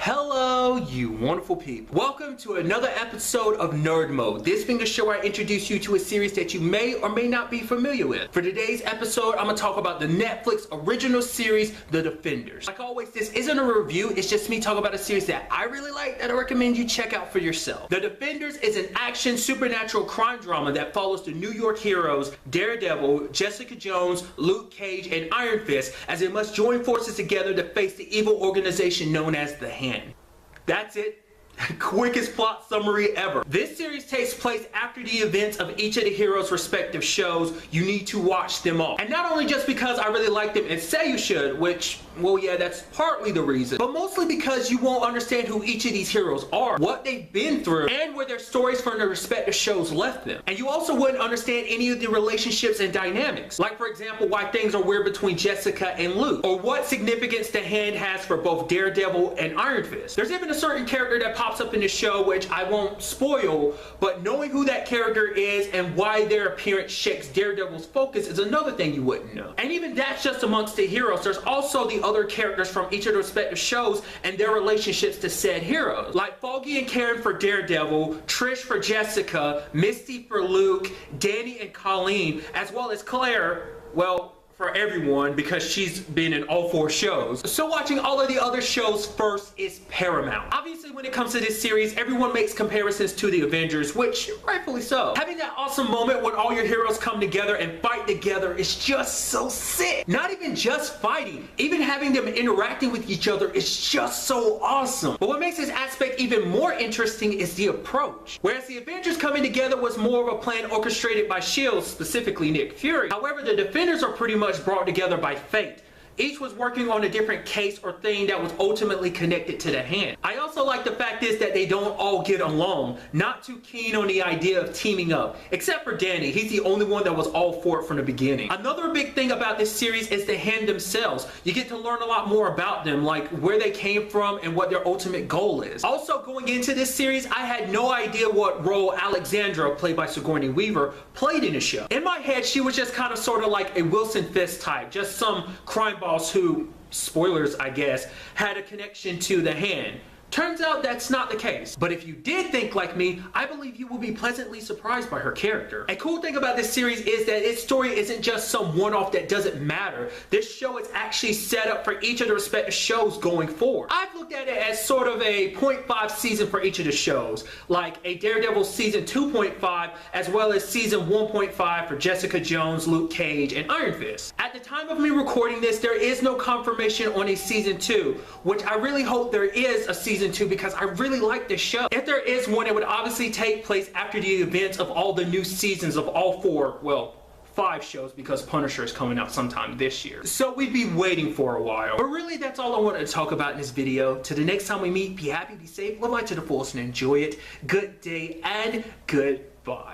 Hello, you wonderful people. Welcome to another episode of Nerd Mode. This being a show where I introduce you to a series that you may or may not be familiar with. For today's episode, I'm going to talk about the Netflix original series, The Defenders. Like always, this isn't a review, it's just me talking about a series that I really like that I recommend you check out for yourself. The Defenders is an action supernatural crime drama that follows the New York heroes Daredevil, Jessica Jones, Luke Cage, and Iron Fist as they must join forces together to face the evil organization known as the Hand. That's it. Quickest plot summary ever. This series takes place after the events of each of the heroes' respective shows. You need to watch them all. And not only just because I really like them and say you should, which, well, yeah, that's partly the reason, but mostly because you won't understand who each of these heroes are, what they've been through, and where their stories from their respective shows left them. And you also wouldn't understand any of the relationships and dynamics. Like, for example, why things are weird between Jessica and Luke, or what significance the Hand has for both Daredevil and Iron Fist. There's even a certain character that pops up in the show, which I won't spoil, but knowing who that character is and why their appearance shakes Daredevil's focus is another thing you wouldn't know. And even that's just amongst the heroes. There's also the other characters from each of the respective shows and their relationships to said heroes. Like Foggy and Karen for Daredevil, Trish for Jessica, Misty for Luke, Danny and Colleen, as well as Claire, well, for everyone, because she's been in all 4 shows. So watching all of the other shows first is paramount. Obviously, when it comes to this series, everyone makes comparisons to the Avengers, which rightfully so. Having that awesome moment when all your heroes come together and fight together is just so sick. Not even just fighting, even having them interacting with each other is just so awesome. But what makes this aspect even more interesting is the approach. Whereas the Avengers coming together was more of a plan orchestrated by S.H.I.E.L.D., specifically Nick Fury. However, the Defenders are pretty much brought together by fate. Each was working on a different case or thing that was ultimately connected to the Hand. I also like the fact is that they don't all get along. Not too keen on the idea of teaming up, except for Danny. He's the only one that was all for it from the beginning. Another big thing about this series is the Hand themselves. You get to learn a lot more about them, like where they came from and what their ultimate goal is. Also, going into this series, I had no idea what role Alexandra, played by Sigourney Weaver, played in the show. In my head, she was just kind of sort of like a Wilson Fisk type, just some crime boss who, spoilers I guess, had a connection to the Hand. Turns out that's not the case. But if you did think like me, I believe you will be pleasantly surprised by her character. A cool thing about this series is that its story isn't just some one-off that doesn't matter. This show is actually set up for each of the respective shows going forward. I've looked at it as sort of a 0.5 season for each of the shows, like a Daredevil season 2.5 as well as season 1.5 for Jessica Jones, Luke Cage, and Iron Fist. At the time of me recording this, there is no confirmation on a season 2, which I really hope there is a season 2 because I really like this show. If there is one, it would obviously take place after the events of all the new seasons of all 4, well, 5 shows, because Punisher is coming out sometime this year. So we'd be waiting for a while. But really, that's all I wanted to talk about in this video. Till the next time we meet, be happy, be safe, live life to the fullest, and enjoy it. Good day and goodbye.